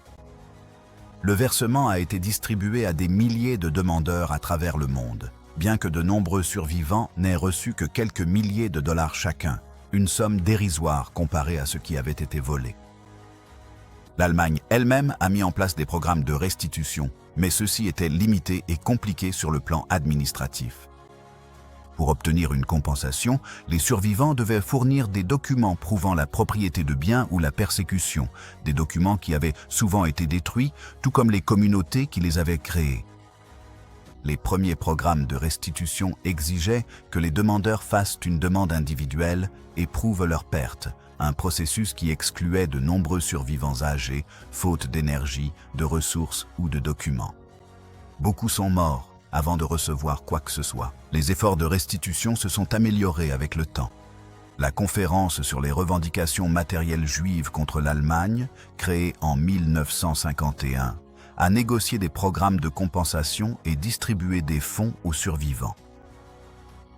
Le versement a été distribué à des milliers de demandeurs à travers le monde, bien que de nombreux survivants n'aient reçu que quelques milliers de dollars chacun, une somme dérisoire comparée à ce qui avait été volé. L'Allemagne elle-même a mis en place des programmes de restitution, mais ceux-ci étaient limités et compliqués sur le plan administratif. Pour obtenir une compensation, les survivants devaient fournir des documents prouvant la propriété de biens ou la persécution, des documents qui avaient souvent été détruits, tout comme les communautés qui les avaient créés. Les premiers programmes de restitution exigeaient que les demandeurs fassent une demande individuelle et prouvent leur perte, un processus qui excluait de nombreux survivants âgés, faute d'énergie, de ressources ou de documents. Beaucoup sont morts avant de recevoir quoi que ce soit. Les efforts de restitution se sont améliorés avec le temps. La conférence sur les revendications matérielles juives contre l'Allemagne, créée en 1951, a négocié des programmes de compensation et distribué des fonds aux survivants.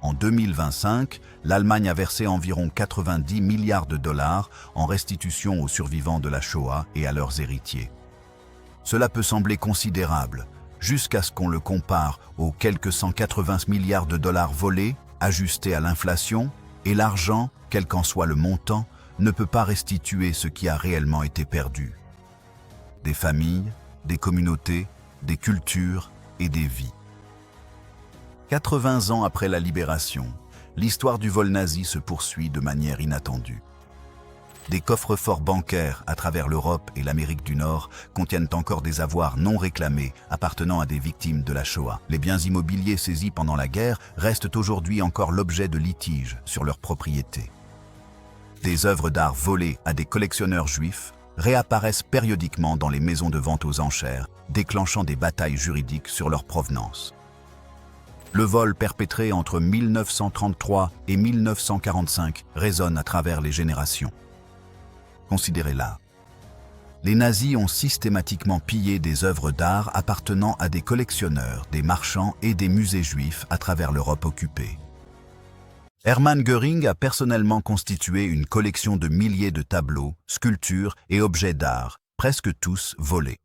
En 2025, l'Allemagne a versé environ 90 milliards de dollars en restitution aux survivants de la Shoah et à leurs héritiers. Cela peut sembler considérable, jusqu'à ce qu'on le compare aux quelques 180 milliards de dollars volés, ajustés à l'inflation, et l'argent, quel qu'en soit le montant, ne peut pas restituer ce qui a réellement été perdu. Des familles, des communautés, des cultures et des vies. 80 ans après la libération, l'histoire du vol nazi se poursuit de manière inattendue. Des coffres-forts bancaires à travers l'Europe et l'Amérique du Nord contiennent encore des avoirs non réclamés appartenant à des victimes de la Shoah. Les biens immobiliers saisis pendant la guerre restent aujourd'hui encore l'objet de litiges sur leur propriété. Des œuvres d'art volées à des collectionneurs juifs réapparaissent périodiquement dans les maisons de vente aux enchères, déclenchant des batailles juridiques sur leur provenance. Le vol perpétré entre 1933 et 1945 résonne à travers les générations. Considérez-la. Les nazis ont systématiquement pillé des œuvres d'art appartenant à des collectionneurs, des marchands et des musées juifs à travers l'Europe occupée. Hermann Göring a personnellement constitué une collection de milliers de tableaux, sculptures et objets d'art, presque tous volés.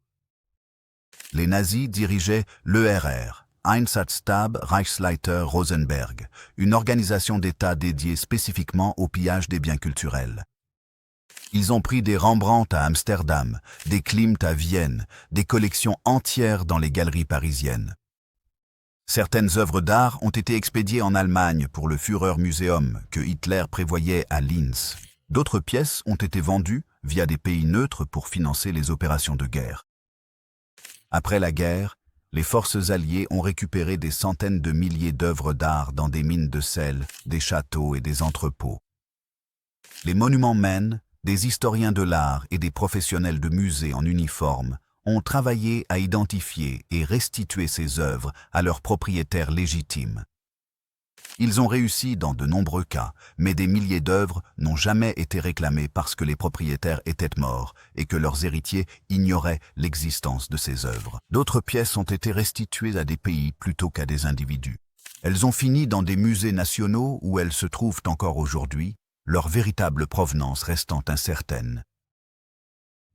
Les nazis dirigeaient l'ERR, Einsatzstab Reichsleiter Rosenberg, une organisation d'État dédiée spécifiquement au pillage des biens culturels. Ils ont pris des Rembrandt à Amsterdam, des Klimt à Vienne, des collections entières dans les galeries parisiennes. Certaines œuvres d'art ont été expédiées en Allemagne pour le Führermuseum que Hitler prévoyait à Linz. D'autres pièces ont été vendues via des pays neutres pour financer les opérations de guerre. Après la guerre, les forces alliées ont récupéré des centaines de milliers d'œuvres d'art dans des mines de sel, des châteaux et des entrepôts. Les monuments Men, des historiens de l'art et des professionnels de musées en uniforme ont travaillé à identifier et restituer ces œuvres à leurs propriétaires légitimes. Ils ont réussi dans de nombreux cas, mais des milliers d'œuvres n'ont jamais été réclamées parce que les propriétaires étaient morts et que leurs héritiers ignoraient l'existence de ces œuvres. D'autres pièces ont été restituées à des pays plutôt qu'à des individus. Elles ont fini dans des musées nationaux où elles se trouvent encore aujourd'hui, leur véritable provenance restant incertaine.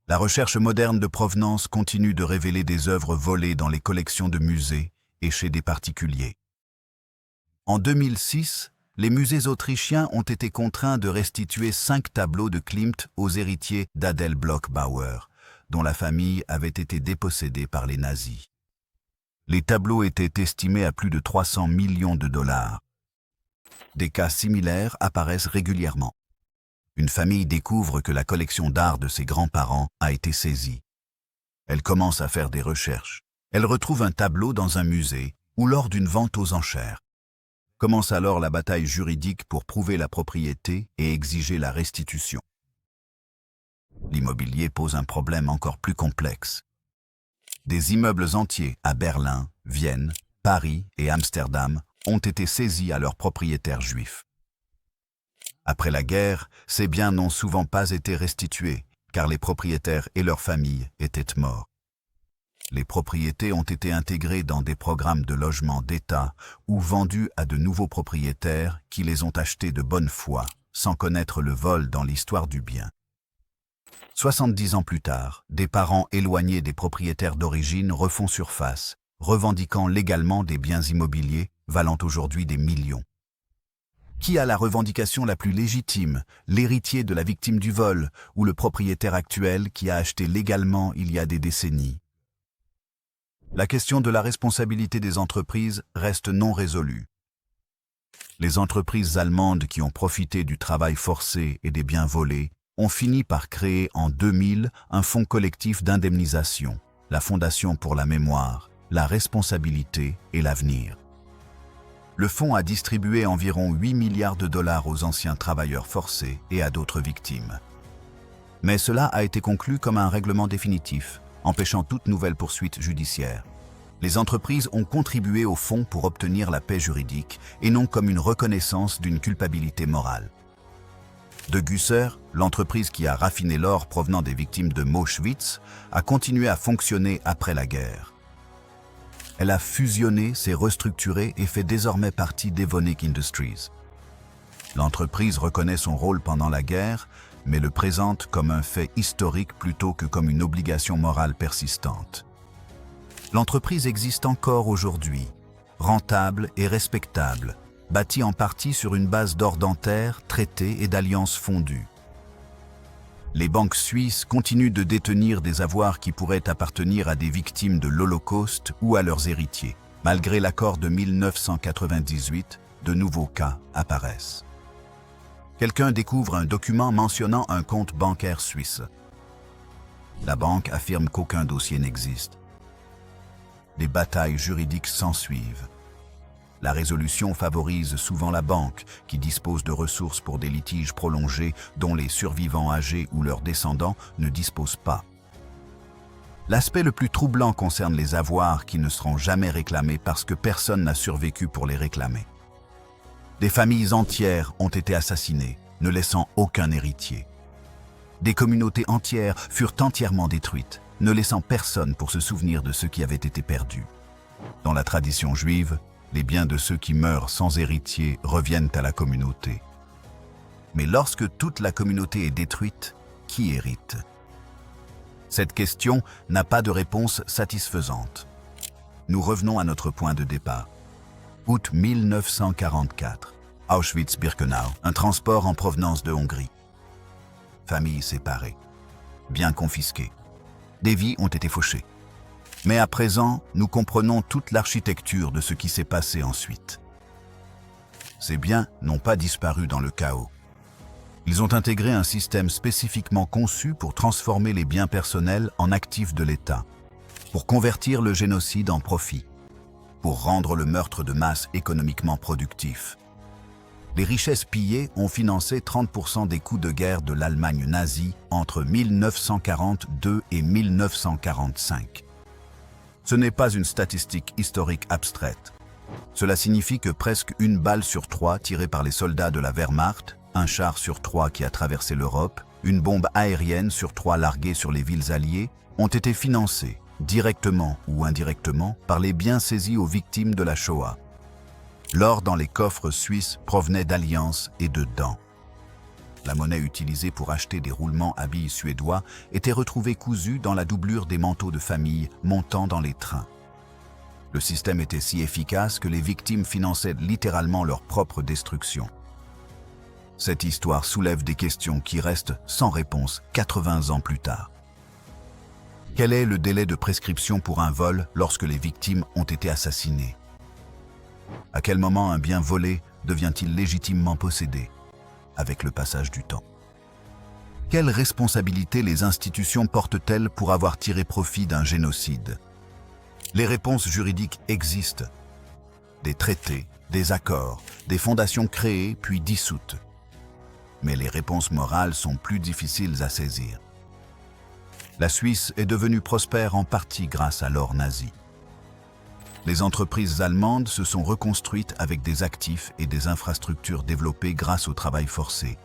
La recherche moderne de provenance continue de révéler des œuvres volées dans les collections de musées et chez des particuliers. En 2006, les musées autrichiens ont été contraints de restituer 5 tableaux de Klimt aux héritiers d'Adel Bloch-Bauer, dont la famille avait été dépossédée par les nazis. Les tableaux étaient estimés à plus de 300 millions de dollars. Des cas similaires apparaissent régulièrement. Une famille découvre que la collection d'art de ses grands-parents a été saisie. Elle commence à faire des recherches. Elle retrouve un tableau dans un musée ou lors d'une vente aux enchères. Commence alors la bataille juridique pour prouver la propriété et exiger la restitution. L'immobilier pose un problème encore plus complexe. Des immeubles entiers à Berlin, Vienne, Paris et Amsterdam ont été saisis à leurs propriétaires juifs. Après la guerre, ces biens n'ont souvent pas été restitués, car les propriétaires et leurs familles étaient morts. Les propriétés ont été intégrées dans des programmes de logement d'État ou vendues à de nouveaux propriétaires qui les ont achetées de bonne foi, sans connaître le vol dans l'histoire du bien. 70 ans plus tard, des parents éloignés des propriétaires d'origine refont surface, revendiquant légalement des biens immobiliers valant aujourd'hui des millions. Qui a la revendication la plus légitime, l'héritier de la victime du vol ou le propriétaire actuel qui a acheté légalement il y a des décennies? La question de la responsabilité des entreprises reste non résolue. Les entreprises allemandes qui ont profité du travail forcé et des biens volés ont fini par créer en 2000 un fonds collectif d'indemnisation, la Fondation pour la mémoire, la responsabilité et l'avenir. Le fonds a distribué environ 8 milliards de dollars aux anciens travailleurs forcés et à d'autres victimes. Mais cela a été conclu comme un règlement définitif, empêchant toute nouvelle poursuite judiciaire. Les entreprises ont contribué au fonds pour obtenir la paix juridique et non comme une reconnaissance d'une culpabilité morale. De Gusser, l'entreprise qui a raffiné l'or provenant des victimes de Auschwitz, a continué à fonctionner après la guerre. Elle a fusionné, s'est restructurée et fait désormais partie d'Evonik Industries. L'entreprise reconnaît son rôle pendant la guerre, mais le présente comme un fait historique plutôt que comme une obligation morale persistante. L'entreprise existe encore aujourd'hui, rentable et respectable, bâtie en partie sur une base d'or dentaire, traités et d'alliances fondues. Les banques suisses continuent de détenir des avoirs qui pourraient appartenir à des victimes de l'Holocauste ou à leurs héritiers. Malgré l'accord de 1998, de nouveaux cas apparaissent. Quelqu'un découvre un document mentionnant un compte bancaire suisse. La banque affirme qu'aucun dossier n'existe. Des batailles juridiques s'ensuivent. La résolution favorise souvent la banque, qui dispose de ressources pour des litiges prolongés dont les survivants âgés ou leurs descendants ne disposent pas. L'aspect le plus troublant concerne les avoirs qui ne seront jamais réclamés parce que personne n'a survécu pour les réclamer. Des familles entières ont été assassinées, ne laissant aucun héritier. Des communautés entières furent entièrement détruites, ne laissant personne pour se souvenir de ce qui avait été perdu. Dans la tradition juive, les biens de ceux qui meurent sans héritier reviennent à la communauté. Mais lorsque toute la communauté est détruite, qui hérite? Cette question n'a pas de réponse satisfaisante. Nous revenons à notre point de départ. Août 1944, Auschwitz-Birkenau, un transport en provenance de Hongrie. Familles séparées, biens confisqués, des vies ont été fauchées. Mais à présent, nous comprenons toute l'architecture de ce qui s'est passé ensuite. Ces biens n'ont pas disparu dans le chaos. Ils ont intégré un système spécifiquement conçu pour transformer les biens personnels en actifs de l'État, pour convertir le génocide en profit, pour rendre le meurtre de masse économiquement productif. Les richesses pillées ont financé 30% des coûts de guerre de l'Allemagne nazie entre 1942 et 1945. Ce n'est pas une statistique historique abstraite. Cela signifie que presque une balle sur 3 tirée par les soldats de la Wehrmacht, un char sur 3 qui a traversé l'Europe, une bombe aérienne sur 3 larguée sur les villes alliées, ont été financées, directement ou indirectement, par les biens saisis aux victimes de la Shoah. L'or dans les coffres suisses provenait d'alliances et de dents. La monnaie utilisée pour acheter des roulements à billes suédois était retrouvée cousue dans la doublure des manteaux de famille montant dans les trains. Le système était si efficace que les victimes finançaient littéralement leur propre destruction. Cette histoire soulève des questions qui restent sans réponse 80 ans plus tard. Quel est le délai de prescription pour un vol lorsque les victimes ont été assassinées? À quel moment un bien volé devient-il légitimement possédé avec le passage du temps? Quelles responsabilités les institutions portent-elles pour avoir tiré profit d'un génocide? Les réponses juridiques existent. Des traités, des accords, des fondations créées puis dissoutes. Mais les réponses morales sont plus difficiles à saisir. La Suisse est devenue prospère en partie grâce à l'or nazi. Les entreprises allemandes se sont reconstruites avec des actifs et des infrastructures développées grâce au travail forcé.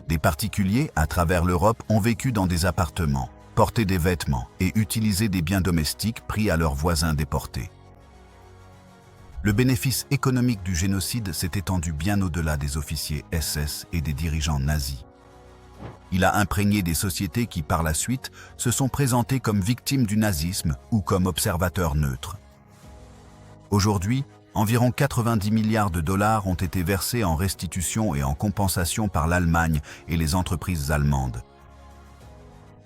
Des particuliers à travers l'Europe ont vécu dans des appartements, porté des vêtements et utilisé des biens domestiques pris à leurs voisins déportés. Le bénéfice économique du génocide s'est étendu bien au-delà des officiers SS et des dirigeants nazis. Il a imprégné des sociétés qui, par la suite, se sont présentées comme victimes du nazisme ou comme observateurs neutres. Aujourd'hui, environ 90 milliards de dollars ont été versés en restitution et en compensation par l'Allemagne et les entreprises allemandes.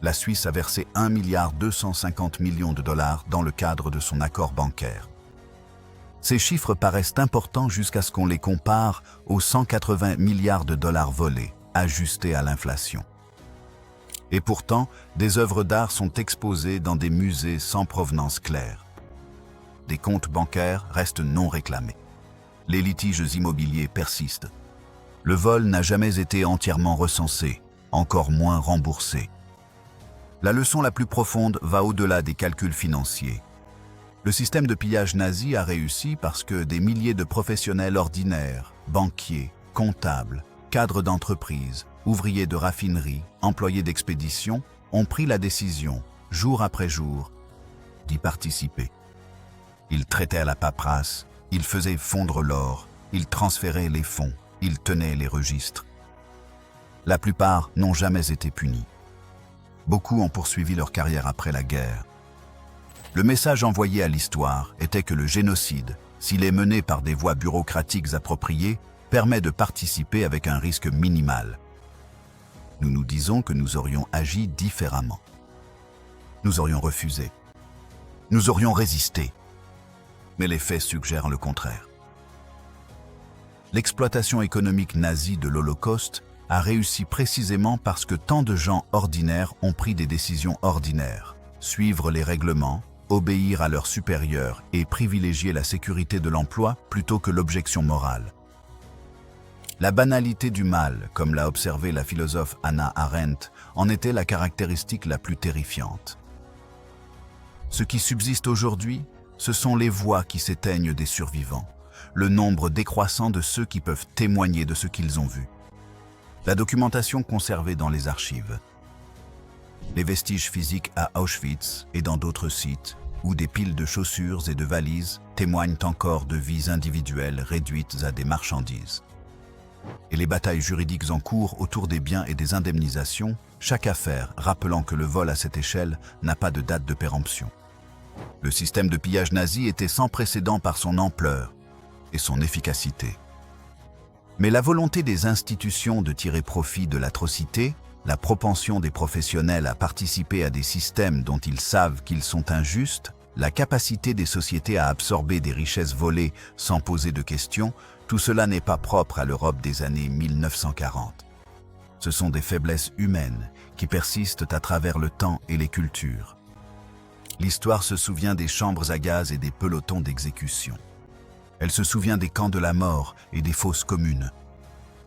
La Suisse a versé 1,250 milliard de dollars dans le cadre de son accord bancaire. Ces chiffres paraissent importants jusqu'à ce qu'on les compare aux 180 milliards de dollars volés, ajustés à l'inflation. Et pourtant, des œuvres d'art sont exposées dans des musées sans provenance claire. Des comptes bancaires restent non réclamés. Les litiges immobiliers persistent. Le vol n'a jamais été entièrement recensé, encore moins remboursé. La leçon la plus profonde va au-delà des calculs financiers. Le système de pillage nazi a réussi parce que des milliers de professionnels ordinaires, banquiers, comptables, cadres d'entreprise, ouvriers de raffinerie, employés d'expédition, ont pris la décision, jour après jour, d'y participer. Ils traitaient la paperasse, ils faisaient fondre l'or, ils transféraient les fonds, ils tenaient les registres. La plupart n'ont jamais été punis. Beaucoup ont poursuivi leur carrière après la guerre. Le message envoyé à l'histoire était que le génocide, s'il est mené par des voies bureaucratiques appropriées, permet de participer avec un risque minimal. Nous nous disons que nous aurions agi différemment. Nous aurions refusé. Nous aurions résisté. Mais les faits suggèrent le contraire. L'exploitation économique nazie de l'Holocauste a réussi précisément parce que tant de gens ordinaires ont pris des décisions ordinaires, suivre les règlements, obéir à leurs supérieurs et privilégier la sécurité de l'emploi plutôt que l'objection morale. La banalité du mal, comme l'a observé la philosophe Hannah Arendt, en était la caractéristique la plus terrifiante. Ce qui subsiste aujourd'hui, ce sont les voix qui s'éteignent des survivants, le nombre décroissant de ceux qui peuvent témoigner de ce qu'ils ont vu. La documentation conservée dans les archives. Les vestiges physiques à Auschwitz et dans d'autres sites, où des piles de chaussures et de valises témoignent encore de vies individuelles réduites à des marchandises. Et les batailles juridiques en cours autour des biens et des indemnisations, chaque affaire rappelant que le vol à cette échelle n'a pas de date de péremption. Le système de pillage nazi était sans précédent par son ampleur et son efficacité. Mais la volonté des institutions de tirer profit de l'atrocité, la propension des professionnels à participer à des systèmes dont ils savent qu'ils sont injustes, la capacité des sociétés à absorber des richesses volées sans poser de questions, tout cela n'est pas propre à l'Europe des années 1940. Ce sont des faiblesses humaines qui persistent à travers le temps et les cultures. L'histoire se souvient des chambres à gaz et des pelotons d'exécution. Elle se souvient des camps de la mort et des fosses communes.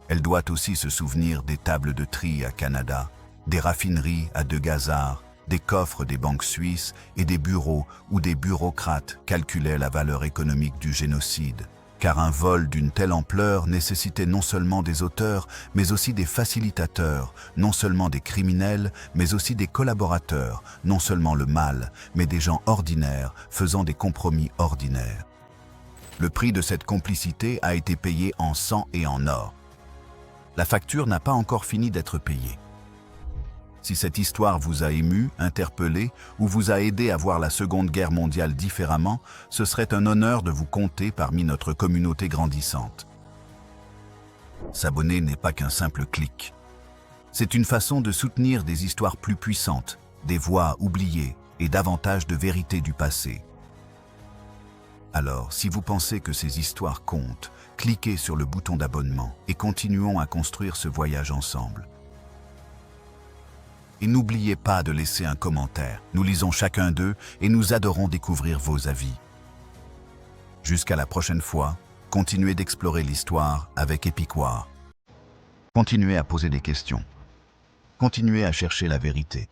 Elle doit aussi se souvenir des tables de tri à Canada, des raffineries à De Gazard, des coffres des banques suisses et des bureaux où des bureaucrates calculaient la valeur économique du génocide. Car un vol d'une telle ampleur nécessitait non seulement des auteurs, mais aussi des facilitateurs, non seulement des criminels, mais aussi des collaborateurs, non seulement le mal, mais des gens ordinaires faisant des compromis ordinaires. Le prix de cette complicité a été payé en sang et en or. La facture n'a pas encore fini d'être payée. Si cette histoire vous a ému, interpellé ou vous a aidé à voir la Seconde Guerre mondiale différemment, ce serait un honneur de vous compter parmi notre communauté grandissante. S'abonner n'est pas qu'un simple clic. C'est une façon de soutenir des histoires plus puissantes, des voix oubliées et davantage de vérité du passé. Alors, si vous pensez que ces histoires comptent, cliquez sur le bouton d'abonnement et continuons à construire ce voyage ensemble. Et n'oubliez pas de laisser un commentaire. Nous lisons chacun d'eux et nous adorons découvrir vos avis. Jusqu'à la prochaine fois, continuez d'explorer l'histoire avec Epic War. Continuez à poser des questions. Continuez à chercher la vérité.